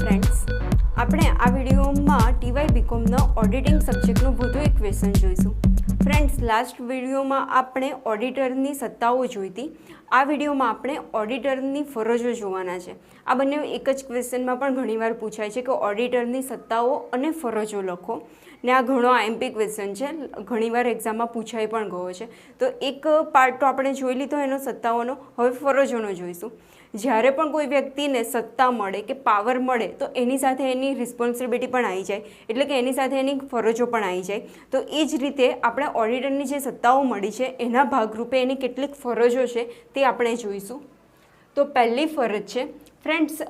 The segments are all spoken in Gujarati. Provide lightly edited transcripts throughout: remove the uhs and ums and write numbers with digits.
ફ્રેન્ડ્સ, આપણે આ વિડીયોમાં ટીવાય બીકોમનો ઓડિટિંગ સબ્જેક્ટનું વધુ એક ક્વેશ્ચન જોઈશું. ફ્રેન્ડ્સ, લાસ્ટ વિડીયોમાં આપણે ઓડિટરની સત્તાઓ જોઈ હતી. આ વિડીયોમાં આપણે ઓડિટરની ફરજો જોવાના છે. આ બંને એક જ ક્વેશ્ચનમાં પણ ઘણીવાર પૂછાય છે કે ઓડિટરની સત્તાઓ અને ફરજો લખો. ને આ ઘણો આઈએમપી ક્વેશ્ચન છે, ઘણીવાર એક્ઝામમાં પૂછાઈ પણ ગયો છે. તો એક પાર્ટ તો આપણે જોઈ લીધો એનો સત્તાઓનો, હવે ફરજોનો જોઈશું. જ્યારે પણ કોઈ વ્યક્તિને સત્તા મળે કે પાવર મળે તો એની સાથે એની રિસ્પોન્સિબિલિટી પણ આવી જાય, એટલે કે એની સાથે એની ફરજો પણ આવી જાય. તો એ જ રીતે આપણે ઓડિટરની જે સત્તાઓ મળી છે એના ભાગરૂપે એની કેટલીક ફરજો છે તે આપણે જોઈશું. તો પહેલી ફરજ છે ફ્રેન્ડ્સ,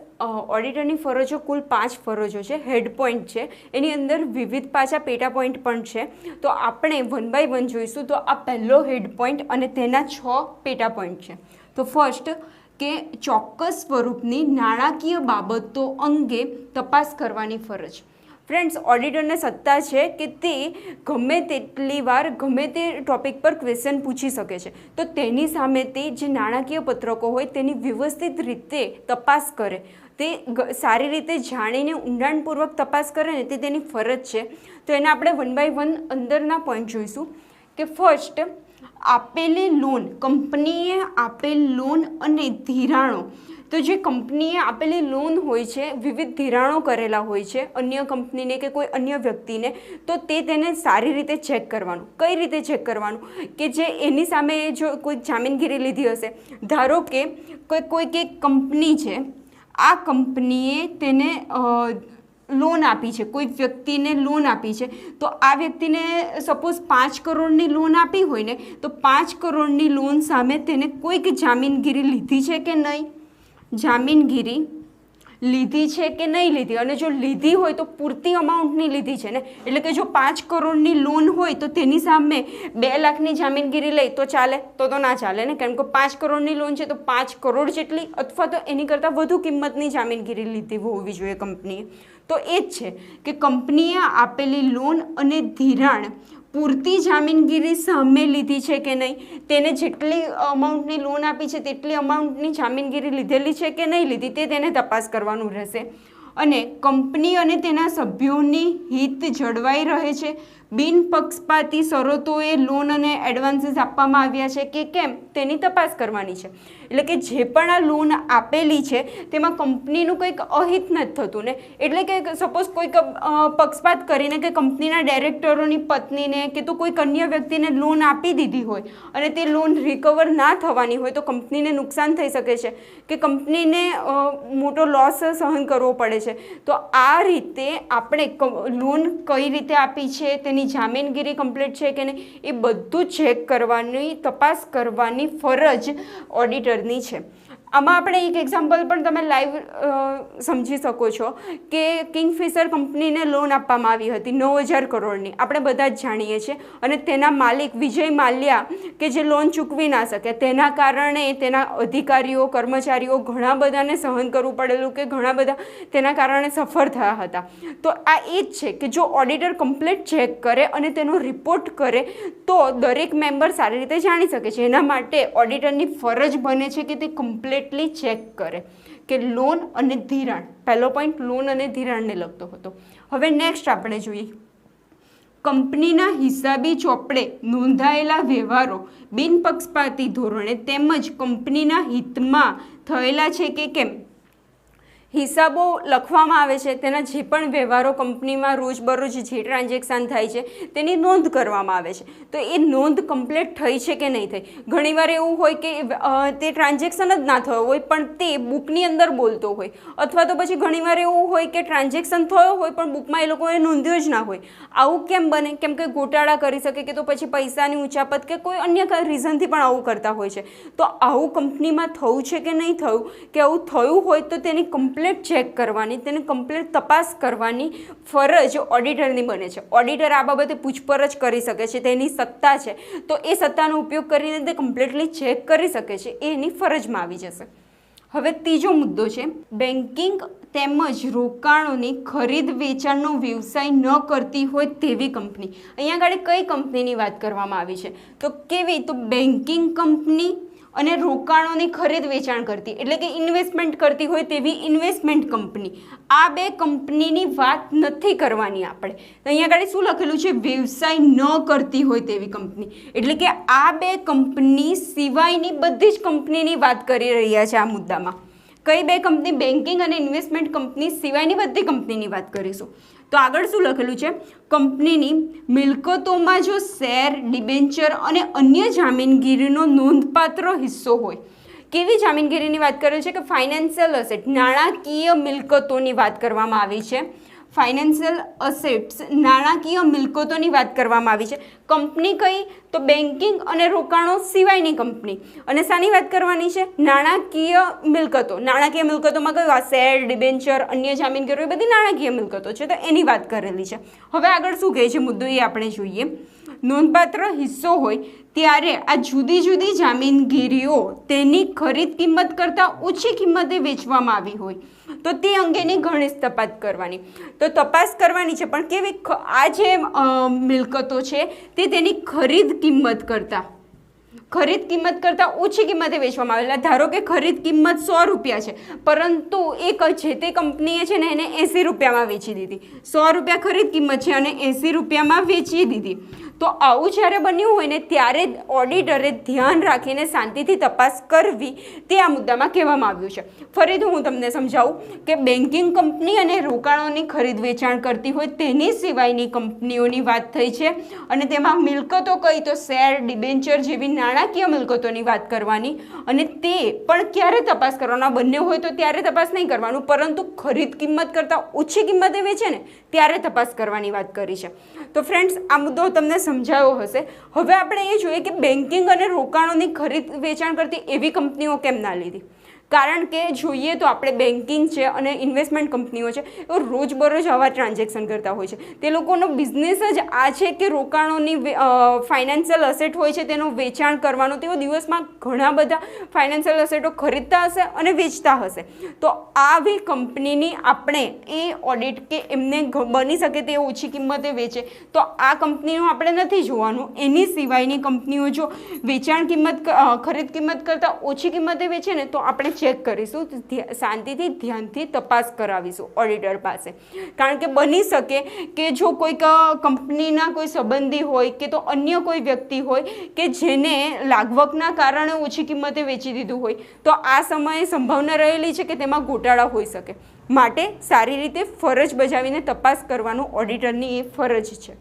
ઓડિટરની ફરજો કુલ 5 ફરજો છે. હેડ પોઈન્ટ છે, એની અંદર વિવિધ પાછા પેટા પોઈન્ટ પણ છે. તો આપણે 1 બાય 1 જોઈશું. તો આ પહેલો હેડ પોઈન્ટ અને તેના 6 પેટા પોઈન્ટ છે. તો ફર્સ્ટ કે ચોક્કસ સ્વરૂપની નાણાકીય બાબતો અંગે તપાસ કરવાની ફરજ. ફ્રેન્ડ્સ, ઓડિટરને સત્તા છે કે તે ગમે તેટલી વાર ગમે તે ટોપિક પર ક્વેશ્ચન પૂછી શકે છે. તો તેની સામે તે જે નાણાકીય પત્રકો હોય તેની વ્યવસ્થિત રીતે તપાસ કરે, તે સારી રીતે જાણીને ઊંડાણપૂર્વક તપાસ કરે ને તે તેની ફરજ છે. તો એને આપણે 1 બાય 1 અંદરના પોઈન્ટ જોઈશું. કે ફર્સ્ટ, આપેલી લોન, કંપનીએ આપેલ લોન અને ધિરાણો. તો જે કંપનીએ આપેલી લોન હોય છે, વિવિધ ધિરાણો કરેલા હોય છે અન્ય કંપનીને કે કોઈ અન્ય વ્યક્તિને, તો તેને સારી રીતે ચેક કરવાનું. કઈ રીતે ચેક કરવાનું? કે જે એની સામે જો કોઈ જામીનગીરી લીધી હશે, ધારો કે કોઈક એક કંપની છે, આ કંપનીએ તેને લોન આપી છે, કોઈ વ્યક્તિને લોન આપી છે. તો આ વ્યક્તિને સપોઝ 5 કરોડની લોન આપી હોય ને, તો 5 કરોડની લોન સામે તેને કોઈક જામીનગીરી લીધી છે કે નહીં, જામીનગીરી લીધી છે કે નહીં લીધી, અને જો લીધી હોય તો પૂરતી અમાઉન્ટની લીધી છે ને. એટલે કે જો 5 કરોડની લોન હોય તો તેની સામે 2 લાખની જામીનગીરી લઈ તો ચાલે? તો ના ચાલે ને, કેમ કે 5 કરોડની લોન છે તો 5 કરોડ જેટલી અથવા તો એની કરતાં વધુ કિંમતની જામીનગીરી લીધી હોવી જોઈએ કંપનીએ. તો એ જ છે કે કંપનીએ આપેલી લોન અને ધિરાણ પૂરતી જામીનગીરી સામે લીધી છે કે નહીં, તેને જેટલી અમાઉન્ટની લોન આપી છે તેટલી અમાઉન્ટની જામીનગીરી લીધેલી છે કે નહીં લીધી, તેને તપાસ કરવાનું રહેશે. અને કંપની અને તેના સભ્યોની હિત જળવાઈ રહે છે, બિનપક્ષપાતી શરતોએ લોન અને એડવાન્સીસ આપવામાં આવ્યા છે કે કેમ, તેની તપાસ કરવાની છે. એટલે કે જે પણ આ લોન આપેલી છે તેમાં કંપનીનું કંઈક અહિત નથી થતું ને. એટલે કે સપોઝ કોઈક પક્ષપાત કરીને કે કંપનીના ડાયરેક્ટરોની પત્નીને કે તો કોઈક અન્ય વ્યક્તિને લોન આપી દીધી હોય અને તે લોન રિકવર ના થવાની હોય તો કંપનીને નુકસાન થઈ શકે છે કે કંપનીને મોટો લોસ સહન કરવો પડે છે. તો આ રીતે આપણે લોન કઈ રીતે આપી છે, તેની જામીનગીરી કમ્પ્લીટ છે કે નહીં, એ બધું ચેક કરવાની, તપાસ કરવાની ફરજ ઓડિટરની છે. આમાં આપણે એક એક્ઝામ્પલ પણ તમે લાઈવ સમજી શકો છો કે કિંગફિશર કંપનીને લોન આપવામાં આવી હતી 9,000 કરોડની, આપણે બધા જ જાણીએ છીએ. અને તેના માલિક વિજય માલ્યા કે જે લોન ચૂકવી ના શકે, તેના કારણે તેના અધિકારીઓ, કર્મચારીઓ ઘણા બધાને સહન કરવું પડેલું, કે ઘણા બધા તેના કારણે સફર થયા હતા. તો આ એ જ છે કે જો ઓડિટર કમ્પ્લીટ ચેક કરે અને તેનો રિપોર્ટ કરે તો દરેક મેમ્બર સારી રીતે જાણી શકે છે. એના માટે ઓડિટરની ફરજ બને છે કે તે કમ્પ્લીટ ચેક કરે કે લોન અને ધિરાણ. પહેલો પોઈન્ટ લોન અને ધિરાણને લગતો હતો. હવે નેક્સ્ટ આપણે જોઈએ, કંપનીના હિસાબી ચોપડે નોંધાયેલા વ્યવહારો બિનપક્ષપાતી ધોરણે તેમજ કંપનીના હિતમાં થયેલા છે કે કેમ. હિસાબો લખવામાં આવે છે, તેના જે પણ વ્યવહારો કંપનીમાં રોજબરોજ જે ટ્રાન્ઝેક્શન થાય છે તેની નોંધ કરવામાં આવે છે. તો એ નોંધ કમ્પ્લીટ થઈ છે કે નહીં થઈ. ઘણીવાર એવું હોય કે તે ટ્રાન્ઝેક્શન જ ના થયો હોય પણ તે બુકની અંદર બોલતો હોય, અથવા તો પછી ઘણીવાર એવું હોય કે ટ્રાન્ઝેક્શન થયો હોય પણ બુકમાં એ લોકોએ નોંધ્યો જ ના હોય. આવું કેમ બને? કેમ કે ગોટાળા કરી શકે કે તો પછી પૈસાની ઉચાપત કે કોઈ અન્ય રીઝનથી પણ આવું કરતા હોય છે. તો આવું કંપનીમાં થયું છે કે નહીં થયું, કે આવું થયું હોય તો તેની કમ્પ્લીટ ચેક કરવાની, તેને કમ્પ્લીટ તપાસ કરવાની ફરજ ઓડિટરની બને છે. ઓડિટર આ બાબતે પૂછપરછ કરી શકે છે, તેની સત્તા છે. તો એ સત્તાનો ઉપયોગ કરીને તે કમ્પ્લીટલી ચેક કરી શકે છે, એ એની ફરજમાં આવી જશે. હવે ત્રીજો મુદ્દો છે, બેન્કિંગ તેમજ રોકાણોની ખરીદ વેચાણનો વ્યવસાય ન કરતી હોય તેવી કંપની. અહીંયા આગળ કઈ કંપનીની વાત કરવામાં આવી છે? તો કેવી? તો બેન્કિંગ કંપની અને રોકાણોની ખરીદ વેચાણ કરતી એટલે કે ઇન્વેસ્ટમેન્ટ કરતી હોય તેવી ઇન્વેસ્ટમેન્ટ કંપની, આ બે કંપનીની વાત નથી કરવાની આપણે. અહીંયા આગળ શું લખેલું છે? વ્યવસાય ન કરતી હોય તેવી કંપની, એટલે કે આ બે કંપની સિવાયની બધી જ કંપનીની વાત કરી રહ્યા છે આ મુદ્દામાં. કઈ બે કંપની? બેન્કિંગ અને ઇન્વેસ્ટમેન્ટ કંપની સિવાયની બધી કંપનીની વાત કરીશું. તો આગળ શું લખેલું છે? કંપનીની મિલકતોમાં જો શેર, ડિબેન્ચર અને અન્ય જામીનગીરીનો નોંધપાત્ર હિસ્સો હોય. કેવી જામીનગીરીની વાત કરે છે? કે ફાઇનાન્શિયલ અસેટ, નાણાકીય મિલકતોની વાત કરવામાં આવી છે. ફાઇનાન્શિયલ અસેટ્સ, નાણાકીય મિલકતોની વાત કરવામાં આવી છે. કંપની કઈ? તો બેન્કિંગ અને રોકાણો સિવાયની કંપની. અને શાની વાત કરવાની છે? નાણાકીય મિલકતો. નાણાકીય મિલકતોમાં કયું? આ શેર, ડિબેન્ચર, અન્ય જામીનગીરો, એ બધી નાણાકીય મિલકતો છે, તો એની વાત કરેલી છે. હવે આગળ શું કહે છે મુદ્દો એ આપણે જોઈએ. નોંધપાત્ર હિસ્સો હોય ત્યારે આ જુદી જુદી જામીનગીરીઓ તેની ખરીદ કિંમત કરતાં ઓછી કિંમતે વેચવામાં આવી હોય તો તે અંગેની ઘણી તપાસ કરવાની. તો તપાસ કરવાની છે, પણ કેવી? આ જે મિલકતો છે તે તેની ખરીદ કિંમત કરતાં ઓછી કિંમતે વેચવામાં આવેલા. ધારો કે ખરીદ કિંમત 100 રૂપિયા છે, પરંતુ એક જે તે કંપનીએ છે ને એને 80 રૂપિયામાં વેચી દીધી. 100 રૂપિયા ખરીદ કિંમત છે અને 80 રૂપિયામાં વેચી દીધી. તો આવું જ્યારે બન્યું હોય ને ત્યારે ઓડિટરે ધ્યાન રાખીને શાંતિથી તપાસ કરવી તે આ મુદ્દામાં કહેવામાં આવ્યું છે. ફરીથી હું તમને સમજાવું કે બેન્કિંગ કંપની અને રોકાણોની ખરીદ વેચાણ કરતી હોય તેની સિવાયની કંપનીઓની વાત થઈ છે, અને તેમાં મિલકતો કઈ? તો શેર, ડિબેન્ચર જેવી નાણાકીય મિલકતોની વાત કરવાની. અને તે પણ ક્યારે તપાસ કરવાના? બંને હોય તો ત્યારે તપાસ નહીં કરવાનું, પરંતુ ખરીદ કિંમત કરતાં ઓછી કિંમતે વેચે ને ત્યારે તપાસ કરવાની વાત કરી છે. તો ફ્રેન્ડ્સ, આ મુદ્દો તમને સમજાયો હશે. હવે આપણે એ જોઈએ કે બેન્કિંગ અને રોકાણોની ખરીદ વેચાણ કરતી એવી કંપનીઓ કેમ ના લીધી? કારણ કે જોઈએ તો આપણે બેન્કિંગ છે અને ઇન્વેસ્ટમેન્ટ કંપનીઓ છે એ રોજબરોજ આવા ટ્રાન્ઝેક્શન કરતા હોય છે. તે લોકોનો બિઝનેસ જ આ છે કે રોકાણોની ફાઇનાન્શિયલ અસેટ હોય છે તેનું વેચાણ કરવાનું. તેઓ દિવસમાં ઘણા બધા ફાઇનાન્શિયલ અસેટો ખરીદતા હશે અને વેચતા હશે. તો આવી કંપનીની આપણે એ ઓડિટ કે એમને બની શકે તે ઓછી કિંમતે વેચે તો આ કંપનીનું આપણે નથી જોવાનું. એની સિવાયની કંપનીઓ જો વેચાણ કિંમત ખરીદ કિંમત કરતાં ઓછી કિંમતે વેચે ને તો આપણે ચેક કરીશું, શાંતિથી ધ્યાનથી તપાસ કરાવીશું ઓડિટર પાસે. કારણ કે બની શકે કે જો કોઈક કંપનીના કોઈ સંબંધી હોય કે તો અન્ય કોઈ વ્યક્તિ હોય કે જેને લાગવકના કારણે ઓછી કિંમતે વેચી દીધું હોય તો આ સમયે સંભાવના રહેલી છે કે તેમાં ગોટાળા હોઈ શકે. માટે સારી રીતે ફરજ બજાવીને તપાસ કરવાનું ઓડિટરની એ ફરજ છે.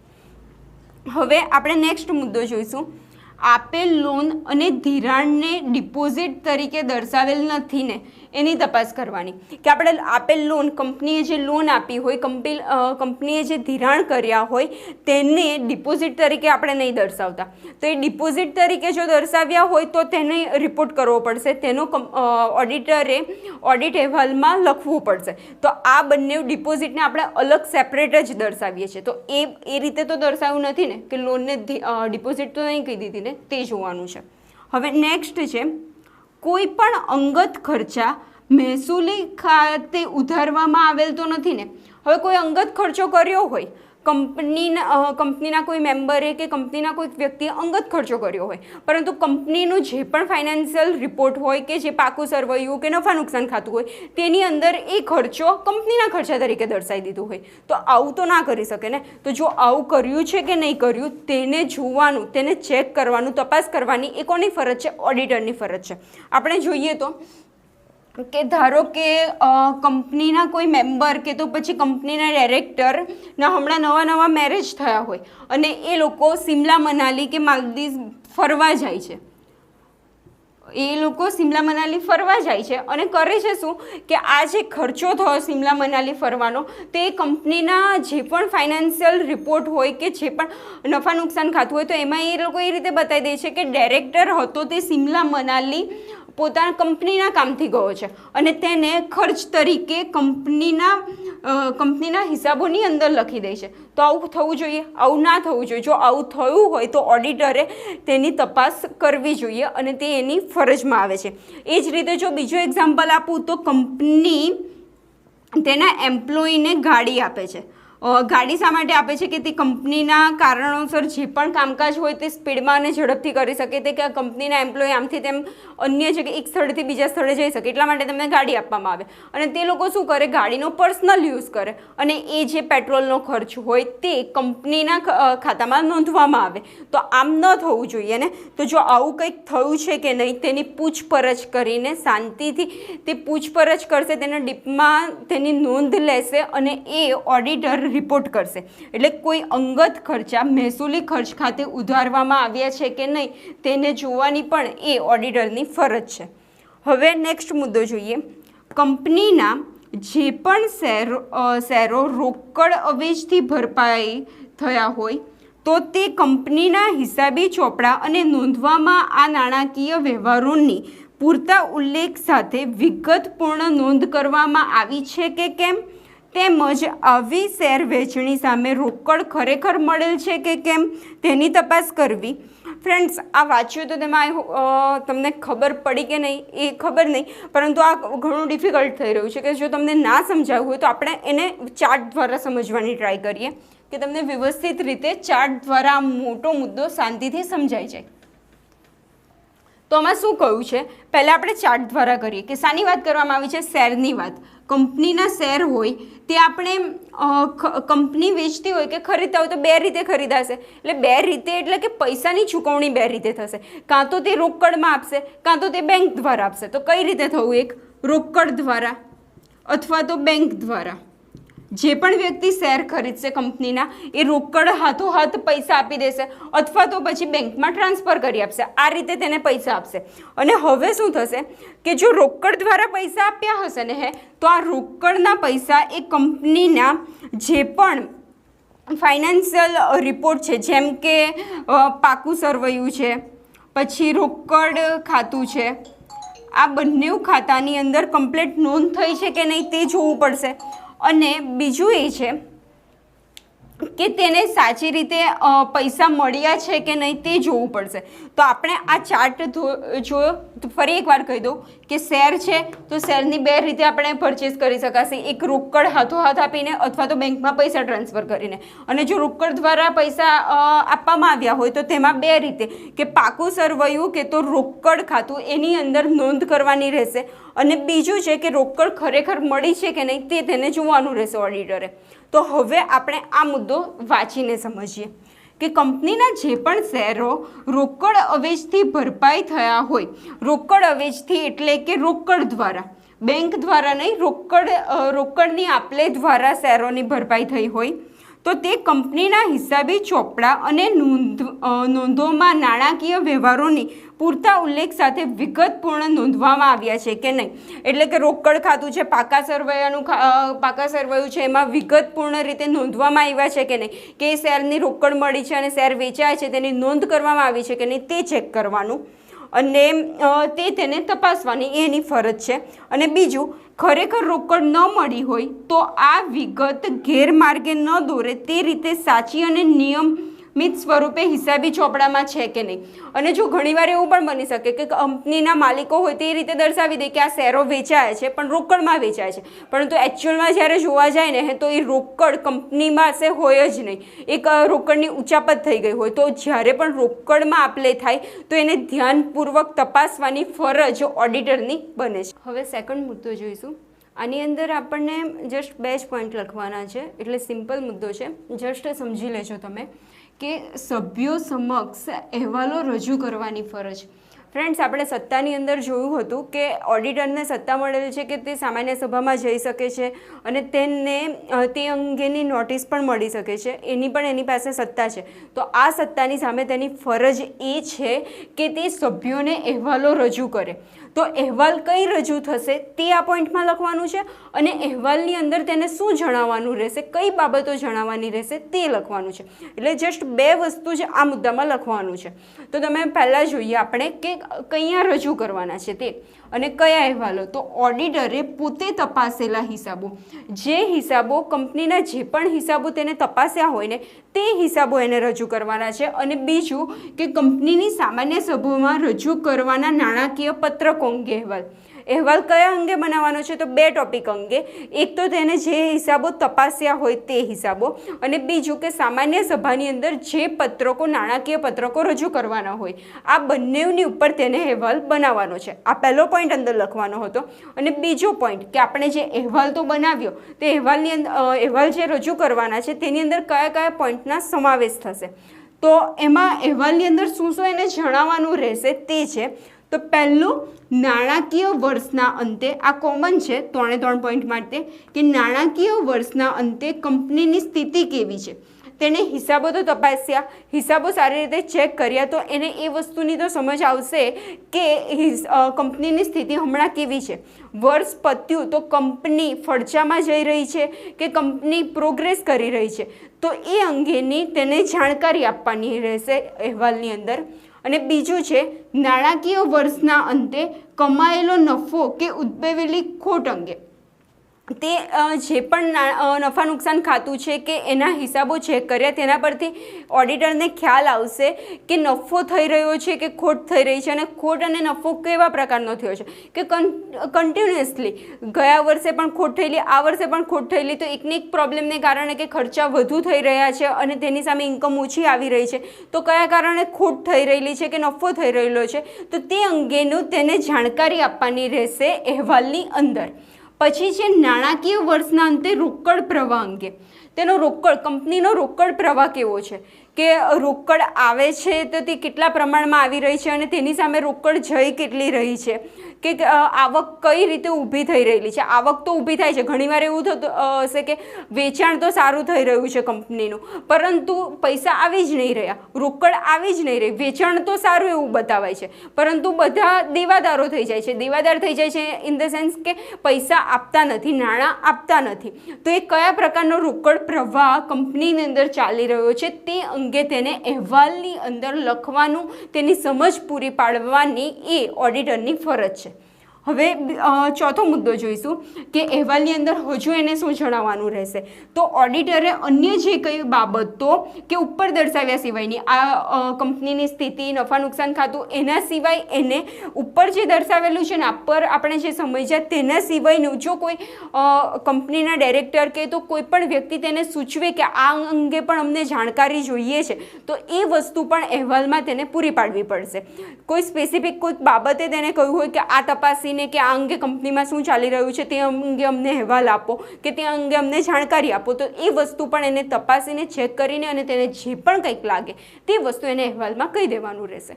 હવે આપણે નેક્સ્ટ મુદ્દો જોઈશું. આપેલ લોન અને ધિરાણને ડિપોઝિટ તરીકે દર્શાવેલ નથી ને એની તપાસ કરવાની. કે આપણે આપેલ લોન, કંપનીએ જે લોન આપી હોય, કંપનીએ જે ધિરાણ કર્યા હોય તેને ડિપોઝિટ તરીકે આપણે નહીં દર્શાવતા. તો એ ડિપોઝિટ તરીકે જો દર્શાવ્યા હોય તો તેને રિપોર્ટ કરવો પડશે, તેનો ઓડિટરે ઓડિટ અહેવાલમાં લખવું પડશે. તો આ બંને ડિપોઝિટને આપણે અલગ સેપરેટ જ દર્શાવીએ છીએ. તો એ રીતે તો દર્શાવ્યું નથી ને કે લોનને ડિપોઝિટ તો નહીં કહી દીધી ને, તે જોવાનું છે. હવે નેક્સ્ટ છે, કોઈ પણ અંગત ખર્ચા મહેસૂલી ખાતે ઉધારવામાં આવેલ તો નથી ને. હવે કોઈ અંગત ખર્ચો કર્યો હોય, કંપનીના કોઈ મેમ્બરે કે કંપનીના કોઈ વ્યક્તિએ અંગત ખર્ચો કર્યો હોય, પરંતુ કંપનીનું જે પણ ફાઇનાન્શિયલ રિપોર્ટ હોય કે જે પાકું સરવૈયું કે નફા નુકસાન ખાતું હોય તેની અંદર એ ખર્ચો કંપનીના ખર્ચા તરીકે દર્શાવી દીધું હોય તો આવું તો ના કરી શકે ને. તો જો આવું કર્યું છે કે નહીં કર્યું તેને જોવાનું, તેને ચેક કરવાનું, તપાસ કરવાની એ કોની ફરજ છે? ઓડિટરની ફરજ છે. આપણે જોઈએ તો કે ધારો કે કંપનીના કોઈ મેમ્બર કે તો પછી કંપનીના ડાયરેક્ટરના હમણાં નવા મેરેજ થયા હોય અને એ લોકો સિમલા મનાલી કે માલદીવ ફરવા જાય છે. અને કરે છે શું કે આ જે ખર્ચો થયો સિમલા મનાલી ફરવાનો તે કંપનીના જે પણ ફાઇનાન્શિયલ રિપોર્ટ હોય કે જે પણ નફા નુકસાન ખાતું હોય તો એમાં એ લોકો એ રીતે બતાવી દે છે કે ડાયરેક્ટર હતો તે સિમલા મનાલી પોતાના કંપનીના કામથી ગયો છે અને તેને ખર્ચ તરીકે કંપનીના હિસાબોની અંદર લખી દે છે. તો આવું થવું જોઈએ? આવું ના થવું જોઈએ. જો આવું થયું હોય તો ઓડિટરે તેની તપાસ કરવી જોઈએ અને તે એની ફરજમાં આવે છે. એ જ રીતે જો બીજો એક્ઝામ્પલ આપું તો કંપની તેના એમ્પ્લોયીને ગાડી આપે છે. ગાડી શા માટે આપે છે કે તે કંપનીના કારણોસર જે પણ કામકાજ હોય તે સ્પીડમાં અને ઝડપથી કરી શકે, તે કે કંપનીના એમ્પ્લોય આમથી તેમ અન્ય જગ્યાએ એક સ્થળેથી બીજા સ્થળે જઈ શકે, એટલા માટે તેમને ગાડી આપવામાં આવે. અને તે લોકો શું કરે, ગાડીનો પર્સનલ યુઝ કરે અને એ જે પેટ્રોલનો ખર્ચ હોય તે કંપનીના ખાતામાં નોંધવામાં આવે. તો આમ ન થવું જોઈએ ને. તો જો આવું કંઈક થયું છે કે નહીં તેની પૂછપરછ કરીને શાંતિથી તે પૂછપરછ કરશે, તેના ડીપમાં તેની નોંધ લેશે અને એ ઓડિટર રિપોર્ટ કરશે. એટલે કોઈ અંગત ખર્ચા મહેસૂલી ખર્ચ ખાતે ઉધારવામાં આવ્યા છે કે નહીં તેને જોવાની પણ એ ઓડિટરની ફરજ છે. હવે નેક્સ્ટ મુદ્દો જોઈએ. કંપનીના જે પણ શેરો રોકડ અવેજથી ભરપાઈ થયા હોય તો તે કંપનીના હિસાબી ચોપડા અને નોંધવામાં આ નાણાકીય વ્યવહારોની પૂરતા ઉલ્લેખ સાથે વિગતપૂર્ણ નોંધ કરવામાં આવી છે કે કેમ, તેમજ આવી શેર વેચણી સામે રોકડ ખરેખર મળેલ છે કે કેમ તેની તપાસ કરવી. ફ્રેન્ડ્સ, આ વાંચ્યું તો તેમાં તમને ખબર પડી કે નહીં એ ખબર નહીં, પરંતુ આ ઘણું ડિફિકલ્ટ થઈ રહ્યું છે કે જો તમને ના સમજાવવું હોય તો આપણે એને ચાર્ટ દ્વારા સમજવાની ટ્રાય કરીએ કે તમને વ્યવસ્થિત રીતે ચાર્ટ દ્વારા આ મોટો મુદ્દો શાંતિથી સમજાઈ જાય. તો આમાં શું કહ્યું છે, પહેલાં આપણે ચાર્ટ દ્વારા કરીએ કે શાની વાત કરવામાં આવી છે, શેરની વાત. કંપનીના શેર હોય તે આપણે કંપની વેચતી હોય કે ખરીદતા હોય તો બે રીતે ખરીદાશે. એટલે બે રીતે એટલે કે પૈસાની ચૂકવણી બે રીતે થશે, કાં તો તે રોકડમાં આપશે કાં તો તે બેંક દ્વારા આપશે. તો કઈ રીતે થવું, એક રોકડ દ્વારા અથવા તો બેંક દ્વારા. જે પણ વ્યક્તિ શેર ખરીદશે કંપનીના એ રોકડ હાથોહાથ પૈસા આપી દેશે અથવા તો પછી બેંકમાં ટ્રાન્સફર કરી આપશે. આ રીતે તેને પૈસા આપશે. અને હવે શું થશે કે જો રોકડ દ્વારા પૈસા આપ્યા હશે ને તો આ રોકડના પૈસા એ કંપનીના જે પણ ફાઇનાન્શિયલ રિપોર્ટ છે, જેમ કે પાકું સરવૈયું છે, પછી રોકડ ખાતું છે, આ બંને ખાતાની અંદર કમ્પ્લીટ નોંધ થઈ છે કે નહીં તે જોવું પડશે. અને બીજું એ છે કે તેને સાચી રીતે પૈસા મળ્યા છે કે નહીં તે જોવું પડશે. તો આપણે આ ચાર્ટ જોયો તો ફરી એકવાર કહી દઉં કે શેર છે તો શેરની બે રીતે આપણે પરચેસ કરી શકાશે, એક રોકડ હાથોહાથ આપીને અથવા તો બેંકમાં પૈસા ટ્રાન્સફર કરીને. અને જો રોકડ દ્વારા પૈસા આપવામાં આવ્યા હોય તો તેમાં બે રીતે કે પાકું સરવૈયું કે તો રોકડ ખાતું એની અંદર નોંધ કરવાની રહેશે, અને બીજું છે કે રોકડ ખરેખર મળી છે કે નહીં તે તેને જોવાનું રહેશે ઓડિટરે. તો હવે આપણે આ મુદ્દો વાંચીને સમજીએ કે કંપનીના જે પણ શેરો રોકડ અવેજથી ભરપાઈ થયા હોય, રોકડ અવેજથી એટલે કે રોકડ દ્વારા, બેંક દ્વારા નહીં, રોકડની આપલે દ્વારા શેરોની ભરપાઈ થઈ હોય તો તે કંપનીના હિસાબી ચોપડા અને નોંધોમાં નાણાકીય વ્યવહારોની પૂરતા ઉલ્લેખ સાથે વિગતપૂર્ણ નોંધવામાં આવ્યા છે કે નહીં. એટલે કે રોકડ ખાતું છે, પાકા સરવૈયું છે, એમાં વિગતપૂર્ણ રીતે નોંધવામાં આવ્યા છે કે નહીં, કે શેરની રોકડ મળી છે અને શેર વેચાય છે તેની નોંધ કરવામાં આવી છે કે નહીં તે ચેક કરવાનું અને તેને તપાસવાની એની ફરજ છે. અને બીજું, ખરેખર રોકડ ન મળી હોય તો આ વિગત ગેરમાર્ગે ન દોરે તે રીતે સાચી અને નિયમિત સ્વરૂપે હિસાબી ચોપડામાં છે કે નહીં. અને જો ઘણીવાર એવું પણ બની શકે કે કંપનીના માલિકો હોય તે રીતે દર્શાવી દે કે આ શેરો વેચાયા છે પણ રોકડમાં વેચાય છે, પરંતુ એકચ્યુઅલમાં જ્યારે જોવા જાય ને તો એ રોકડ કંપનીમાં પાસે હોય જ નહીં, એક રોકડની ઉચાપત થઈ ગઈ હોય. તો જ્યારે પણ રોકડમાં આપલે થાય તો એને ધ્યાનપૂર્વક તપાસવાની ફરજ ઓડિટરની બને છે. હવે સેકન્ડ મુદ્દો જોઈશું. આની અંદર આપણને જસ્ટ 2 જ પોઈન્ટ લખવાના છે, એટલે સિમ્પલ મુદ્દો છે, જસ્ટ સમજી લેજો તમે કે સભ્યો સમક્ષ અહેવાલો રજૂ કરવાની ફરજ. ફ્રેન્ડ્સ, આપણે સત્તાની અંદર જોયું હતું કે ઓડિટરને સત્તા મળેલ છે કે તે સામાન્ય સભામાં જઈ શકે છે અને તેને તે અંગેની નોટિસ પણ મળી શકે છે, એની પણ એની પાસે સત્તા છે. તો આ સત્તાની સામે તેની ફરજ એ છે કે તે સભ્યોને અહેવાલો રજૂ કરે. તો અહેવાલ કઈ રજૂ થશે તે આ પોઈન્ટમાં લખવાનું છે અને અહેવાલની અંદર તેને શું જણાવવાનું રહેશે, કઈ બાબતો જણાવવાની રહેશે તે લખવાનું છે. એટલે જસ્ટ 2 વસ્તુ જ આ મુદ્દામાં લખવાનું છે. તો તમે પહેલાં જોઈએ આપણે કે કયા રજૂ કરવાના છે તે અને કયા અહેવાલો. તો ઓડિટરે પોતે તપાસેલા હિસાબો, જે હિસાબો કંપનીના જે પણ હિસાબો તેને તપાસ્યા હોય ને તે હિસાબો એને રજૂ કરવાના છે. અને બીજું કે કંપનીની સામાન્ય સભામાં રજૂ કરવાના નાણાકીય પત્રકો અંગે અહેવાલ. અહેવાલ કયા અંગે બનાવવાનો છે? તો 2 ટોપિક અંગે. એક તો તેને જે હિસાબો તપાસ્યા હોય તે હિસાબો, અને બીજું કે સામાન્ય સભાની અંદર જે પત્રકો, નાણાકીય પત્રકો રજૂ કરવાના હોય, આ બંનેની ઉપર તેને અહેવાલ બનાવવાનો છે. આ પહેલો પોઈન્ટ અંદર લખવાનો હતો. અને બીજો પોઈન્ટ કે આપણે જે અહેવાલ તો બનાવ્યો, તે અહેવાલની અંદર અહેવાલ જે રજૂ કરવાના છે તેની અંદર કયા કયા પોઈન્ટના સમાવેશ થશે, તો એમાં અહેવાલની અંદર શું શું એને જણાવવાનું રહેશે તે છે. તો પહેલું, નાણાકીય વર્ષના અંતે, આ કોમન છે 3 પોઈન્ટ માટે, કે નાણાકીય વર્ષના અંતે કંપનીની સ્થિતિ કેવી છે. તેને હિસાબો તો તપાસ્યા, હિસાબો સારી રીતે ચેક કર્યા, તો એને એ વસ્તુની તો સમજ આવશે કે કંપનીની સ્થિતિ હમણાં કેવી છે. વર્ષ પત્યું તો કંપની ફડચામાં જઈ રહી છે કે કંપની પ્રોગ્રેસ કરી રહી છે, તો એ અંગેની તેને જાણકારી આપવાની રહેશે અહેવાલની અંદર. અને બીજું છે, નાણાકીય વર્ષના અંતે કમાયેલો નફો કે ઉદ્ભવેલી ખોટ અંગે. તે જે પણ નફા નુકસાન ખાતું છે કે એના હિસાબો ચેક કર્યા, તેના પરથી ઓડિટરને ખ્યાલ આવશે કે નફો થઈ રહ્યો છે કે ખોટ થઈ રહી છે, અને ખોટ અને નફો કેવા પ્રકારનો થયો છે, કે કન્ટિન્યુઅસલી ગયા વર્ષે પણ ખોટ થયેલી, આ વર્ષે પણ ખોટ થયેલી, તો એકને એક પ્રોબ્લેમને કારણે કે ખર્ચા વધુ થઈ રહ્યા છે અને તેની સામે ઇન્કમ ઓછી આવી રહી છે, તો કયા કારણે ખોટ થઈ રહેલી છે કે નફો થઈ રહેલો છે, તો તે અંગેનું તેને જાણકારી આપવાની રહેશે અહેવાલની અંદર. પછી છે નાણાકીય વર્ષના અંતે રોકડ પ્રવાહ અંગે. તેનો કંપનીનો રોકડ પ્રવાહ કેવો છે, કે રોકડ આવે છે તો તે કેટલા પ્રમાણમાં આવી રહી છે અને તેની સામે રોકડ જઈ કેટલી રહી છે, કે આવક કઈ રીતે ઊભી થઈ રહેલી છે. આવક તો ઊભી થાય છે, ઘણીવાર એવું થતું હશે કે વેચાણ તો સારું થઈ રહ્યું છે કંપનીનું, પરંતુ પૈસા આવી જ નહીં રહ્યા, રોકડ આવી જ નહીં રહી. વેચાણ તો સારું એવું બતાવાય છે, પરંતુ બધા દેવાદારો થઈ જાય છે. દેવાદાર થઈ જાય છે ઇન ધ સેન્સ કે પૈસા આપતા નથી, નાણાં આપતા નથી. તો એ કયા પ્રકારનો રોકડ પ્રવાહ કંપનીની અંદર ચાલી રહ્યો છે તે અંગે તેને અહેવાલની અંદર લખવાનું, તેની સમજ પૂરી પાડવાની એ ઓડિટરની ફરજ છે. હવે ચોથો મુદ્દો જોઈશું કે અહેવાલની અંદર હજુ એને શું જણાવવાનું રહેશે. તો ઓડિટરે અન્ય જે કઈ બાબતો કે ઉપર દર્શાવ્યા સિવાયની, આ કંપનીની સ્થિતિ, નફા નુકસાન ખાતું, એના સિવાય એને ઉપર જે દર્શાવેલું છે ને, આ પર આપણે જે સમજ્યા તેના સિવાયનું જો કોઈ કંપનીના ડાયરેક્ટર કે તો કોઈ પણ વ્યક્તિ તેને સૂચવે કે આ અંગે પણ અમને જાણકારી જોઈએ છે, તો એ વસ્તુ પણ અહેવાલમાં તેને પૂરી પાડવી પડશે. કોઈ સ્પેસિફિક કોઈ બાબતે તેને કહ્યું હોય કે આ તપાસી કે આ અંગે કંપનીમાં શું ચાલી રહ્યું છે તે અંગે અમને અહેવાલ આપો, કે તે અંગે અમને જાણકારી આપો, તો એ વસ્તુ પણ એને તપાસીને ચેક કરીને અને તેને જે પણ કંઈક લાગે તે વસ્તુ એને અહેવાલમાં કહી દેવાનું રહેશે.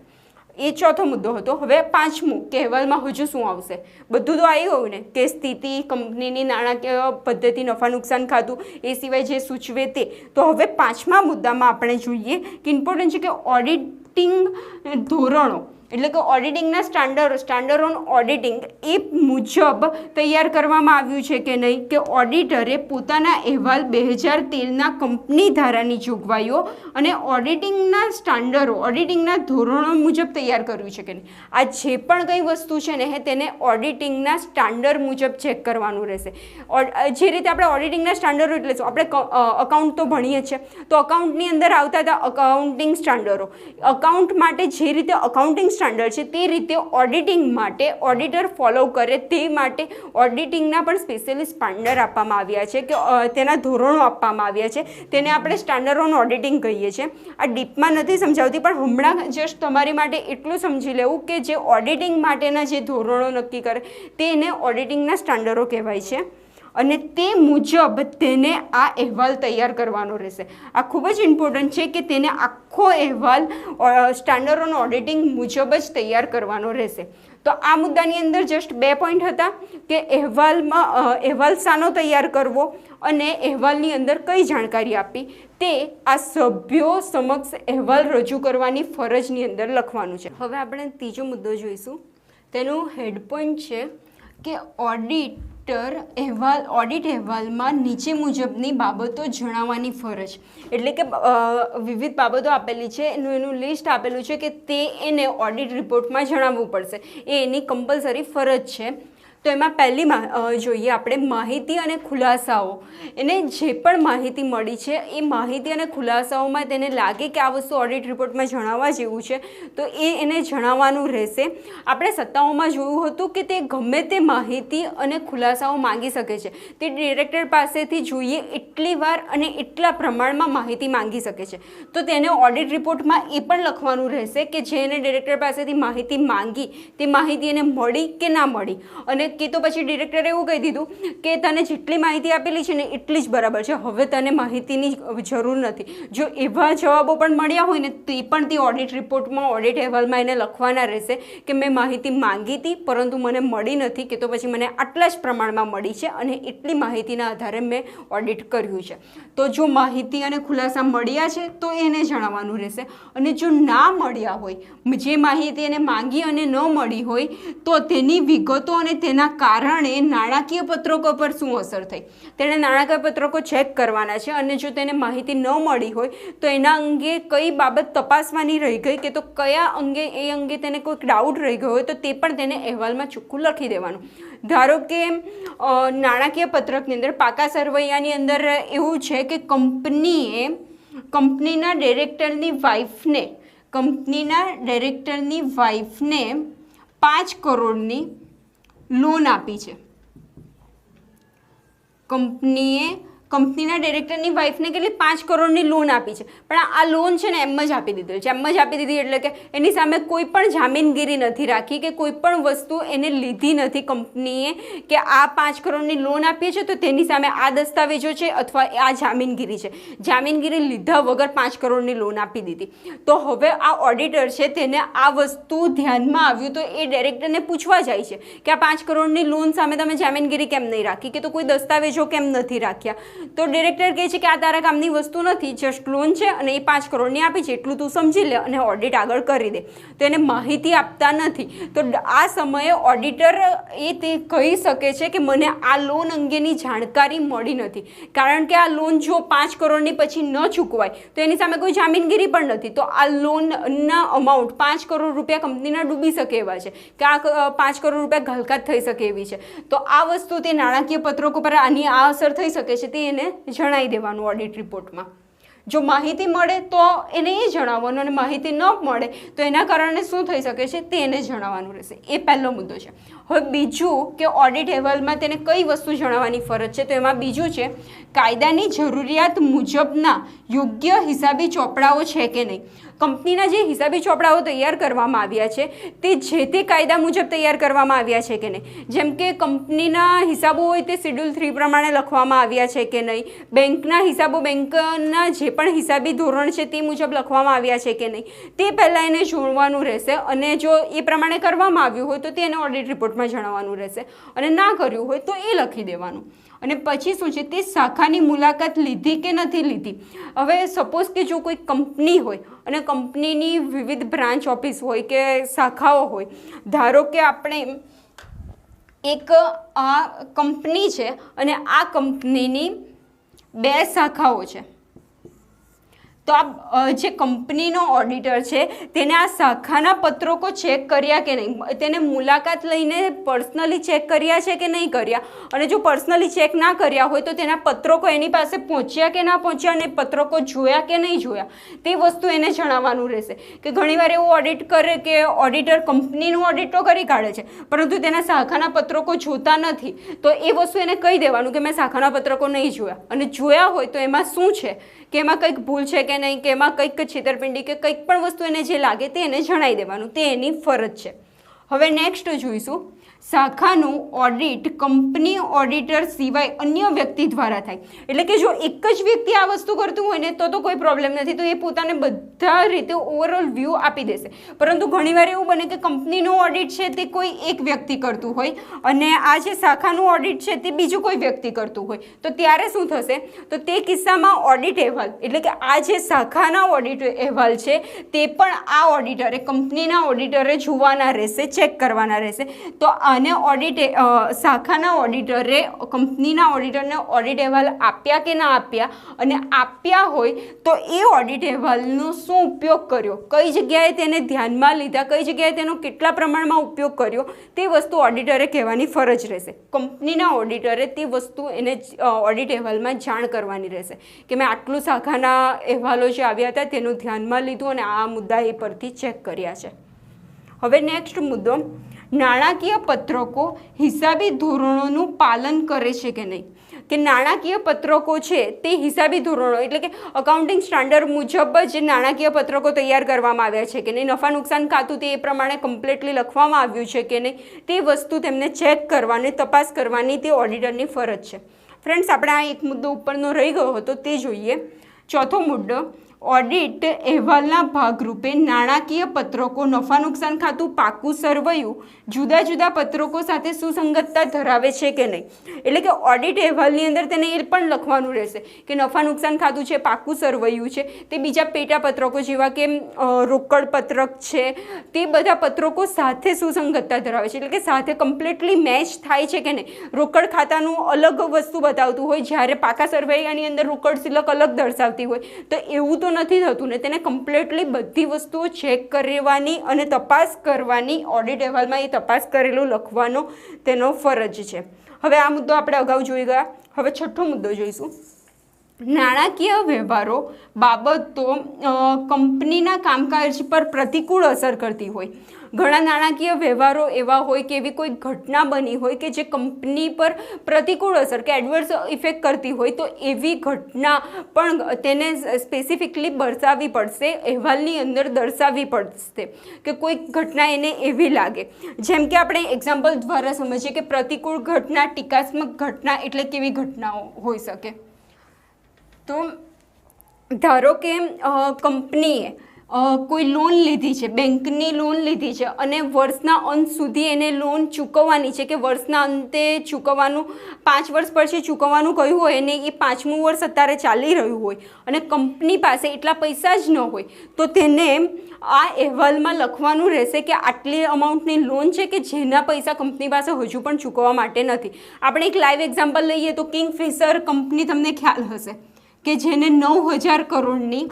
એ ચોથો મુદ્દો હતો. હવે પાંચમું કે અહેવાલમાં હજુ શું આવશે. બધું તો આવી ગયું ને, કે સ્થિતિ, કંપનીની નાણાકીય પદ્ધતિ, નફા નુકસાન ખાતું, એ સિવાય જે સૂચવે તે. તો હવે પાંચમા મુદ્દામાં આપણે જોઈએ કે ઇમ્પોર્ટન્ટ છે કે ઓડિટિંગ ધોરણો, એટલે કે ઓડિટિંગના સ્ટાન્ડર્ડ ઓન ઓડિટિંગ એ મુજબ તૈયાર કરવામાં આવ્યું છે કે નહીં, કે ઓડિટરે પોતાના અહેવાલ 2013ના કંપની ધારાની જોગવાઈઓ અને ઓડિટિંગના સ્ટાન્ડર્ડો, ઓડિટિંગના ધોરણો મુજબ તૈયાર કર્યું છે કે નહીં. આ જે પણ કંઈ વસ્તુ છે ને તેને ઓડિટિંગના સ્ટાન્ડર્ડ મુજબ ચેક કરવાનું રહેશે. જે રીતે આપણે ઓડિટિંગના સ્ટાન્ડર્ડો એટલે શું, આપણે અકાઉન્ટ તો ભણીએ છીએ, તો અકાઉન્ટની અંદર આવતા હતા અકાઉન્ટિંગ સ્ટાન્ડર્ડો. અકાઉન્ટ માટે જે રીતે અકાઉન્ટિંગ સ્ટાન્ડર્ડ છે તે રીતે ઓડિટિંગ માટે ઓડિટર ફોલો કરે તે માટે ઓડિટિંગના પણ સ્પેશિયલી સ્ટાન્ડર્ડ આપવામાં આવ્યા છે, કે તેના ધોરણો આપવામાં આવ્યા છે. તેને આપણે સ્ટાન્ડર્ડ ઓન ઓડિટિંગ કહીએ છીએ. આ ડીપમાં નથી સમજાવતી, પણ હમણાં જસ્ટ તમારી માટે એટલું સમજી લેવું કે જે ઓડિટિંગ માટેના જે ધોરણો નક્કી કરે તેને ઓડિટિંગના સ્ટાન્ડર્ડો કહેવાય છે, અને તે મુજબ તેને આ અહેવાલ તૈયાર કરવાનો રહેશે. આ ખૂબ જ ઇમ્પોર્ટન્ટ છે કે તેને આખો અહેવાલ સ્ટાન્ડર્ડ ઓન ઓડિટિંગ મુજબ જ તૈયાર કરવાનો રહેશે. તો આ મુદ્દાની અંદર જસ્ટ 2 પોઈન્ટ હતા કે અહેવાલ શાનો તૈયાર કરવો અને અહેવાલની અંદર કઈ જાણકારી આપી, તે આ સભ્યો સમક્ષ અહેવાલ રજૂ કરવાની ફરજની અંદર લખવાનું છે. હવે આપણે ત્રીજો મુદ્દો જોઈશું. તેનું હેડ પોઈન્ટ છે કે ઓડિટ અહેવાલમાં નીચે મુજબની બાબતો જણાવવાની ફરજ. એટલે કે વિવિધ બાબતો આપેલી છે, એનું લિસ્ટ આપેલું છે કે તે એને ઓડિટ રિપોર્ટમાં જણાવવું પડશે, એ એની કમ્પલસરી ફરજ છે. તો એમાં પહેલી જોઈએ આપણે માહિતી અને ખુલાસાઓ. એને જે પણ માહિતી મળી છે એ માહિતી અને ખુલાસાઓમાં તેને લાગે કે આ વસ્તુ ઓડિટ રિપોર્ટમાં જણાવવા જેવું છે તો એને જણાવવાનું રહેશે. આપણે સત્તાઓમાં જોયું હતું કે તે ગમે તે માહિતી અને ખુલાસાઓ માંગી શકે છે. તે ડિરેક્ટર પાસેથી જોઈએ એટલી વાર અને એટલા પ્રમાણમાં માહિતી માંગી શકે છે. તો તેને ઓડિટ રિપોર્ટમાં એ પણ લખવાનું રહેશે કે જેને ડિરેક્ટર પાસેથી માહિતી માંગી તે માહિતી એને મળી કે ના મળી. અને કે તો પછી ડિરેક્ટરે એવું કહી દીધું કે તને જેટલી માહિતી આપેલી છે ને એટલી જ બરાબર છે, હવે તને માહિતીની જરૂર નથી. જો એવા જવાબો પણ મળ્યા હોય ને તે પણ તે ઓડિટ રિપોર્ટમાં ઓડિટ અહેવાલમાં એને લખવાના રહેશે કે મેં માહિતી માંગી હતી પરંતુ મને મળી નથી, કે તો પછી મને આટલા જ પ્રમાણમાં મળી છે અને એટલી માહિતીના આધારે મેં ઓડિટ કર્યું છે. તો જો માહિતી અને ખુલાસા મળ્યા છે તો એને જણાવવાનું રહેશે. અને જો ના મળ્યા હોય, જે માહિતી એને માંગી અને ન મળી હોય તો તેની વિગતો અને તેના કારણે નાણાકીય પત્રકો પર શું અસર થઈ તેણે નાણાકીય પત્રકો ચેક કરવાના છે. અને જો તેને માહિતી ન મળી હોય તો એના અંગે કઈ બાબત તપાસવાની રહી ગઈ કે તો કયા અંગે એ અંગે તેને કોઈક ડાઉટ રહી ગયો હોય તો તે પણ તેને અહેવાલમાં ચોખ્ખું લખી દેવાનું. ધારો કે નાણાકીય પત્રકની અંદર પાકા સરવૈયાની અંદર એવું છે કે કંપનીના ડિરેક્ટરની વાઇફને 5 કરોડની લોન આપી છે. કંપનીના ડિરેક્ટરની વાઇફને કેટલી 5 કરોડની લોન આપી છે, પણ આ લોન છે ને એમ જ આપી દીધી છે. એમ જ આપી દીધી એટલે કે એની સામે કોઈ પણ જામીનગીરી નથી રાખી કે કોઈ પણ વસ્તુ એને લીધી નથી કંપનીએ કે આ 5 કરોડની લોન આપી છે તો તેની સામે આ દસ્તાવેજો છે અથવા આ જામીનગીરી છે. જામીનગીરી લીધા વગર 5 કરોડની લોન આપી દીધી. તો હવે આ ઓડિટર છે તેને આ વસ્તુ ધ્યાનમાં આવ્યું તો એ ડિરેક્ટરને પૂછવા જાય છે કે આ 5 કરોડની લોન સામે તમે જામીનગીરી કેમ નહીં રાખી, કે તો કોઈ દસ્તાવેજો કેમ નથી રાખ્યા. તો ડિરેક્ટર કહે છે કે આ તારા કામની વસ્તુ નથી, જસ્ટ લોન છે અને એ 5 કરોડની આપી છે એટલું તું સમજી લે અને ઓડિટ આગળ કરી દે. તો એને માહિતી આપતા નથી. તો આ સમયે ઓડિટર તે કહી શકે છે કે મને આ લોન અંગેની જાણકારી મળી નથી, કારણ કે આ લોન જો 5 કરોડની પછી ન ચૂકવાય તો એની સામે કોઈ જામીનગીરી પણ નથી. તો આ લોનના અમાઉન્ટ 5 કરોડ રૂપિયા કંપનીના ડૂબી શકે એવા છે કે આ 5 કરોડ રૂપિયા ઘાલકાત થઈ શકે એવી છે. તો આ વસ્તુ તે નાણાકીય પત્રકો પર આની આ અસર થઈ શકે છે તે એને જણાવી દેવાનું ઓડિટ રિપોર્ટમાં. જો માહિતી મળે તો એને એ જણાવવાનું અને માહિતી ન મળે તો એના કારણે શું થઈ શકે છે તે એને જણાવવાનું રહેશે. એ પહેલો મુદ્દો છે. હવે બીજું કે ઓડિટ અહેવાલમાં તેને કઈ વસ્તુ જણાવવાની ફરજ છે, તો એમાં બીજું છે કાયદાની જરૂરિયાત મુજબના યોગ્ય હિસાબી ચોપડાઓ છે કે નહીં. કંપનીના જે હિસાબી ચોપડાઓ તૈયાર કરવામાં આવ્યા છે તે જે તે કાયદા મુજબ તૈયાર કરવામાં આવ્યા છે કે નહીં. જેમ કે કંપનીના હિસાબો હોય તે શેડ્યુલ 3 પ્રમાણે લખવામાં આવ્યા છે કે નહીં, બેંકના હિસાબો બેંકના જે પણ હિસાબી ધોરણ છે તે મુજબ લખવામાં આવ્યા છે કે નહીં, તે પહેલાં એને જોડવાનું રહેશે. અને જો એ પ્રમાણે કરવામાં આવ્યું હોય તો તેને ઓડિટ રિપોર્ટમાં જણાવવાનું રહેશે અને ના કર્યું હોય તો એ લખી દેવાનું. અને પછી શું છે તે શાખાની મુલાકાત લીધી કે નથી લીધી. હવે સપોઝ કે જો કોઈ કંપની હોય અને કંપનીની વિવિધ બ્રાન્ચ ઓફિસ હોય કે શાખાઓ હોય, ધારો કે આપણે એક આ કંપની છે અને આ કંપનીની 2 શાખાઓ છે. તો આ જે કંપનીનો ઓડિટર છે તેને આ શાખાના પત્રકો ચેક કર્યા કે નહીં, તેને મુલાકાત લઈને પર્સનલી ચેક કર્યા છે કે નહીં કર્યા. અને જો પર્સનલી ચેક ના કર્યા હોય તો તેના પત્રકો એની પાસે પહોંચ્યા કે ના પહોંચ્યા અને પત્રકો જોયા કે નહીં જોયા તે વસ્તુ એને જણાવવાનું રહેશે. કે ઘણીવાર એવું ઓડિટ કરે કે ઓડિટર કંપનીનું ઓડિટ તો કરી કાઢે છે પરંતુ તેના શાખાના પત્રકો જોતા નથી. તો એ વસ્તુ એને કહી દેવાનું કે મેં શાખાના પત્રકો નહીં જોયા, અને જોયા હોય તો એમાં શું છે કે એમાં કંઈક ભૂલ છે કે નહીં, કે એમાં કંઈક છેતરપિંડી કે કંઈક પણ વસ્તુ એને જે લાગે તે એને જણાવી દેવાનું, તે એની ફરજ છે. હવે નેક્સ્ટ જોઈશું શાખાનું ઓડિટ કંપની ઓડિટર સિવાય અન્ય વ્યક્તિ દ્વારા થાય. એટલે કે જો એક જ વ્યક્તિ આ વસ્તુ કરતું હોય ને તો કોઈ પ્રોબ્લેમ નથી, તો એ પોતાને બધા રીતે ઓવરઓલ વ્યૂ આપી દેશે. પરંતુ ઘણીવાર એવું બને કે કંપનીનું ઓડિટ છે તે કોઈ એક વ્યક્તિ કરતું હોય અને આ જે શાખાનું ઓડિટ છે તે બીજું કોઈ વ્યક્તિ કરતું હોય, તો ત્યારે શું થશે, તો તે કિસ્સામાં ઓડિટ અહેવાલ એટલે કે આ જે શાખાના ઓડિટ અહેવાલ છે તે પણ આ ઓડિટરે કંપનીના ઓડિટરે જોવાના રહેશે, ચેક કરવાના રહેશે. તો આને શાખાના ઓડિટરે કંપનીના ઓડિટરને ઓડિટ અહેવાલ આપ્યા કે ના આપ્યા, અને આપ્યા હોય તો એ ઓડિટ અહેવાલનો શું ઉપયોગ કર્યો, કઈ જગ્યાએ તેને ધ્યાનમાં લીધા, કઈ જગ્યાએ તેનો કેટલા પ્રમાણમાં ઉપયોગ કર્યો, તે વસ્તુ ઓડિટરે કહેવાની ફરજ રહેશે. કંપનીના ઓડિટરે તે વસ્તુ એને ઓડિટ અહેવાલમાં જાણ કરવાની રહેશે કે મેં આટલું શાખાના અહેવાલો જે આવ્યા હતા તેનું ધ્યાનમાં લીધું અને આ મુદ્દા એ પરથી ચેક કર્યા છે. હવે નેક્સ્ટ મુદ્દો, નાણાકીય પત્રકો હિસાબી ધોરણોનું પાલન કરે છે કે નહીં. કે નાણાકીય પત્રકો છે તે હિસાબી ધોરણો એટલે કે અકાઉન્ટિંગ સ્ટાન્ડર્ડ મુજબ જ નાણાકીય પત્રકો તૈયાર કરવામાં આવ્યા છે કે નહીં, નફા નુકસાન ખાતું તે એ પ્રમાણે કમ્પ્લીટલી લખવામાં આવ્યું છે કે નહીં, તે વસ્તુ તેમને ચેક કરવાની, તપાસ કરવાની તે ઓડિટરની ફરજ છે. ફ્રેન્ડ્સ, આપણે આ એક મુદ્દો ઉપરનો રહી ગયો હતો તે જોઈએ. ચોથો મુદ્દો, ઓડિટ અહેવાલના ભાગરૂપે નાણાકીય પત્રકો નફા નુકસાન ખાતું પાકું સરવૈયું જુદા જુદા પત્રકો સાથે સુસંગતતા ધરાવે છે કે નહીં. એટલે કે ઓડિટ અહેવાલની અંદર તેને એ પણ લખવાનું રહેશે કે નફા નુકસાન ખાતું છે પાકું સરવૈયું છે, તે બીજા પેટા પત્રકો જેવા કે રોકડ પત્રક છે તે બધા પત્રકો સાથે સુસંગતતા ધરાવે છે, એટલે કે સાથે કમ્પ્લીટલી મેચ થાય છે કે નહીં. રોકડ ખાતાનું અલગ વસ્તુ બતાવતું હોય જ્યારે પાકા સરવૈયાની અંદર રોકડ સિલક અલગ દર્શાવતી હોય, તો એવું તો નથી થતું ને. તેને કમ્પ્લીટલી બધી વસ્તુઓ ચેક કરવાની અને તપાસ કરવાની, ઓડિટ અહેવાલમાં એ તપાસ કરેલું લખવાનો તેનો ફરજ છે. હવે આ મુદ્દો આપણે અગાઉ જોઈ ગયા. હવે છઠ્ઠો મુદ્દો જોઈશું. નાણાકીય વ્યવહારો બાબતો કંપનીના કામકાજ પર પ્રતિકૂળ અસર કરતી હોય. ઘણા નાણાકીય વ્યવહારો એવા હોય કે એવી કોઈ ઘટના બની હોય કે જે કંપની પર પ્રતિકૂળ અસર કે એડવર્સ ઇફેક્ટ કરતી હોય, તો એવી ઘટના પણ તેને સ્પેસિફિકલી દર્શાવવી પડશે, અહેવાલની અંદર દર્શાવવી પડશે કે કોઈ ઘટના એને એવી લાગે. જેમ કે આપણે એક્ઝામ્પલ દ્વારા સમજીએ કે પ્રતિકૂળ ઘટના, ટીકાત્મક ઘટના એટલે કેવી ઘટનાઓ હોઈ શકે. તો ધારો કે કંપનીએ કોઈ લોન લીધી છે, બેંકની લોન લીધી છે અને વર્ષના અંત સુધી એને લોન ચૂકવવાની છે કે વર્ષના અંતે ચૂકવવાનું, 5 વર્ષ પછી ચૂકવવાનું કહ્યું હોય અને એ 5મું વર્ષ અત્યારે ચાલી રહ્યું હોય અને કંપની પાસે એટલા પૈસા જ ન હોય, તો તેને આ અહેવાલમાં લખવાનું રહેશે કે આટલી અમાઉન્ટની લોન છે કે જેના પૈસા કંપની પાસે હજુ પણ ચૂકવવા માટે નથી. આપણે એક લાઈવ એક્ઝામ્પલ લઈએ તો કિંગફિશર કંપની તમને ખ્યાલ હશે કે જેને 9,000 કરોડની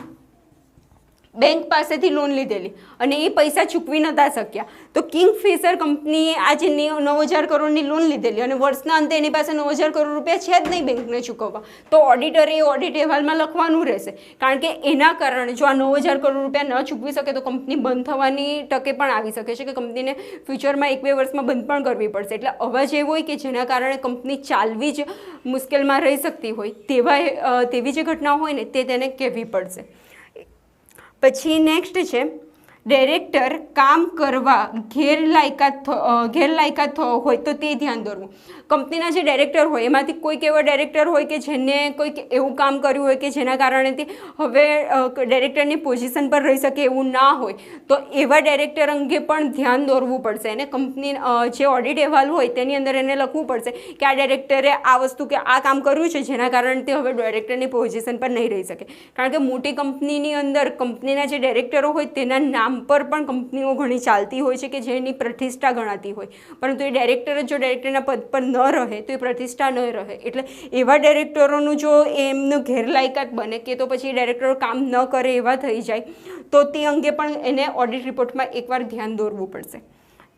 બેંક પાસેથી લોન લીધેલી અને એ પૈસા ચૂકવી નહોતા શક્યા. તો કિંગફિશર કંપનીએ આજે 9,000 કરોડની લોન લીધેલી અને વર્ષના અંતે એની પાસે 9,000 કરોડ રૂપિયા છે જ નહીં બેંકને ચૂકવવા, તો ઓડિટરે એ ઓડિટ અહેવાલમાં લખવાનું રહેશે. કારણ કે એના કારણે જો આ 9,000 કરોડ રૂપિયા ન ચૂકવી શકે તો કંપની બંધ થવાની તકે પણ આવી શકે છે કે કંપનીને ફ્યુચરમાં 1-2 વર્ષમાં બંધ પણ કરવી પડશે. એટલે અવાજ એવો હોય કે જેના કારણે કંપની ચાલવી જ મુશ્કેલમાં રહી શકતી હોય તેવી જે ઘટના હોય ને તે તેને કહેવી પડશે. પછી નેક્સ્ટ છે, ડાયરેક્ટર કામ કરવા ગેરલાયકાત થયો હોય તો તે ધ્યાન દોરવું. કંપનીના જે ડાયરેક્ટર હોય એમાંથી કોઈક એવા ડાયરેક્ટર હોય કે જેને કોઈક એવું કામ કર્યું હોય કે જેના કારણે તે હવે ડાયરેક્ટરની પોઝિશન પર રહી શકે એવું ના હોય, તો એવા ડાયરેક્ટર અંગે પણ ધ્યાન દોરવું પડશે. અને કંપની જે ઓડિટ અહેવાલ હોય તેની અંદર એને લખવું પડશે કે આ ડાયરેક્ટરે આ વસ્તુ કે આ કામ કર્યું છે જેના કારણે તે હવે ડાયરેક્ટરની પોઝિશન પર નહીં રહી શકે. કારણ કે મોટી કંપનીની અંદર કંપનીના જે ડાયરેક્ટરો હોય તેના નામ પર પણ કંપનીઓ ઘણી ચાલતી હોય છે કે જેની પ્રતિષ્ઠા ગણાતી હોય, પરંતુ એ ડાયરેક્ટર જો ડાયરેક્ટરના પદ પર ન રહે તો એ પ્રતિષ્ઠા ન રહે. એટલે એવા ડાયરેક્ટરોનું જો એમનું ગેરલાયકાત બને કે તો પછી ડાયરેક્ટરો કામ ન કરે એવા થઈ જાય તો તે અંગે પણ એને ઓડિટ રિપોર્ટમાં એકવાર ધ્યાન દોરવું પડશે.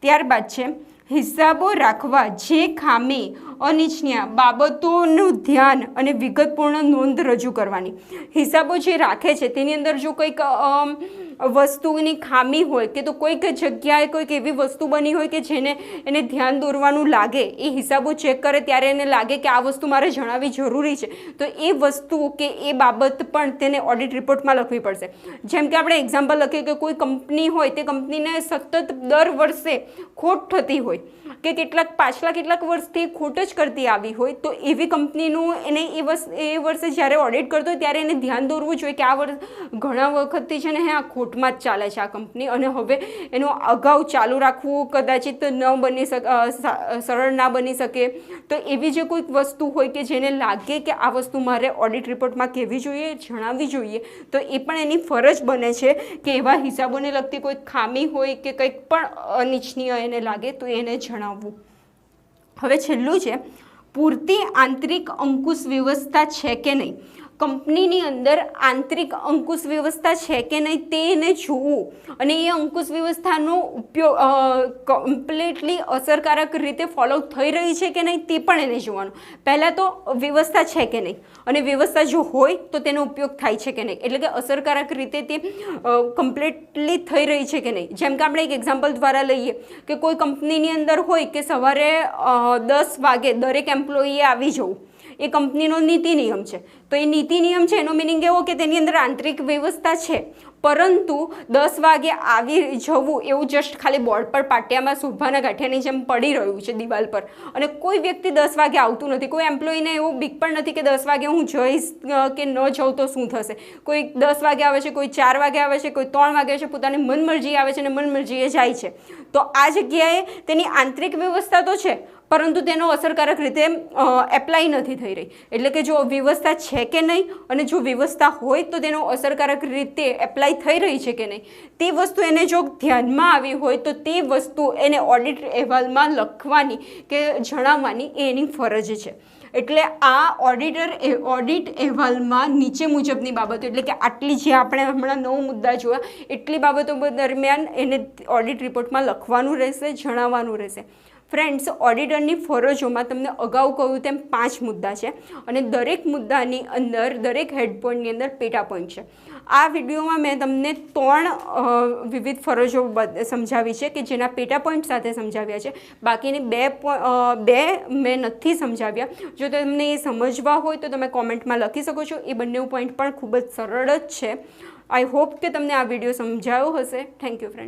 ત્યારબાદ છે હિસાબો રાખવા જે ખામી અનિચ્છનીય બાબતોનું ધ્યાન અને વિગતપૂર્ણ નોંધ રજૂ કરવાની. હિસાબો જે રાખે છે તેની અંદર જો કંઈક વસ્તુની ખામી હોય કે તો કોઈક જગ્યાએ કોઈક એવી વસ્તુ બની હોય કે જેને એને ધ્યાન દોરવાનું લાગે, એ હિસાબો ચેક કરે ત્યારે એને લાગે કે આ વસ્તુ મારે જણાવવી જરૂરી છે, તો એ વસ્તુ કે એ બાબત પણ તેને ઓડિટ રિપોર્ટમાં લખવી પડશે. જેમ કે આપણે એક્ઝામ્પલ લખીએ કે કોઈ કંપની હોય તે કંપનીને સતત દર વર્ષે ખોટ થતી હોય કે પાછલા કેટલાક વર્ષથી ખોટ જ કરતી આવી હોય, તો એવી કંપનીનું એને એ વર્ષે જ્યારે ઓડિટ કરતો હોય ત્યારે એને ધ્યાન દોરવું જોઈએ કે આ વર્ષ ઘણા વખતથી છે ને આ ખોટમાં જ ચાલે છે આ કંપની, અને હવે એનું અગાઉ ચાલુ રાખવું કદાચિત સરળ ના બની શકે. તો એવી જે કોઈક વસ્તુ હોય કે જેને લાગે કે આ વસ્તુ મારે ઓડિટ રિપોર્ટમાં કહેવી જોઈએ, જણાવવી જોઈએ, તો એ પણ એની ફરજ બને છે કે એવા હિસાબોને લગતી કોઈ ખામી હોય કે કંઈક પણ અનિચ્છનીય એને લાગે તો એને જણાવવું. હવે છેલ્લું છે, પૂરતી આંતરિક અંકુશ વ્યવસ્થા છે કે નહીં. કંપનીની અંદર આંતરિક અંકુશ વ્યવસ્થા છે કે નહીં તે એને જોવું અને એ અંકુશ વ્યવસ્થાનો ઉપયોગ કમ્પ્લીટલી અસરકારક રીતે ફોલો થઈ રહી છે કે નહીં તે પણ એને જોવાનું. પહેલાં તો વ્યવસ્થા છે કે નહીં, અને વ્યવસ્થા જો હોય તો તેનો ઉપયોગ થાય છે કે નહીં, એટલે કે અસરકારક રીતે તે કમ્પ્લીટલી થઈ રહી છે કે નહીં. જેમ કે આપણે એક એક્ઝામ્પલ દ્વારા લઈએ કે કોઈ કંપનીની અંદર હોય કે સવારે 10 વાગે દરેક એમ્પ્લોયીએ આવી જવું, એ કંપનીનો નીતિ નિયમ છે. તો એ નીતિ નિયમ છે એનો મિનિંગ એવો કે તેની અંદર આંતરિક વ્યવસ્થા છે, પરંતુ 10 વાગે આવી જવું એવું જસ્ટ ખાલી બોર્ડ પર પાટિયામાં શોભાના ગાંઠિયાની જેમ પડી રહ્યું છે દિવાલ પર, અને કોઈ વ્યક્તિ 10 વાગે આવતું નથી. કોઈ એમ્પ્લોયીને એવું બીક પણ નથી કે 10 વાગે હું જઈશ કે ન જાઉં તો શું થશે. કોઈ 10 વાગે આવે છે, કોઈ 4 વાગે આવે છે, કોઈ 3 વાગે આવે છે, પોતાની મનમરજી આવે છે અને મનમરજીએ જાય છે. તો આ જગ્યાએ તેની આંતરિક વ્યવસ્થા તો છે, પરંતુ તેનો અસરકારક રીતે એપ્લાય નથી થઈ રહી. એટલે કે જો વ્યવસ્થા છે કે નહીં, અને જો વ્યવસ્થા હોય તો તેનો અસરકારક રીતે એપ્લાય થઈ રહી છે કે નહીં, તે વસ્તુ એને જો ધ્યાનમાં આવી હોય તો તે વસ્તુ એને ઓડિટ અહેવાલમાં લખવાની કે જણાવવાની એ એની ફરજ છે. એટલે આ ઓડિટ અહેવાલમાં નીચે મુજબની બાબતો, એટલે કે આટલી જે આપણે હમણાં 9 મુદ્દા જોયા, એટલી બાબતો દરમિયાન એને ઓડિટ રિપોર્ટમાં લખવાનું રહેશે, જણાવવાનું રહેશે. ફ્રેન્ડ્સ, ઓડિટરની ફરજોમાં તમને અગાઉ કહ્યું તેમ 5 મુદ્દા છે, અને દરેક મુદ્દાની અંદર, દરેક હેડ પોઈન્ટની અંદર પેટા પોઈન્ટ છે. આ વિડીયોમાં મેં તમને 3 વિવિધ ફરજો સમજાવી છે કે જેના પેટા પોઈન્ટ સાથે સમજાવ્યા છે. બાકીની બે મેં નથી સમજાવ્યા. જો તમને એ સમજવા હોય તો તમે કોમેન્ટમાં લખી શકો છો. એ બંને પોઈન્ટ પણ ખૂબ જ સરળ જ છે. આઈ હોપ કે તમને આ વિડીયો સમજાયો હશે. Thank you friends.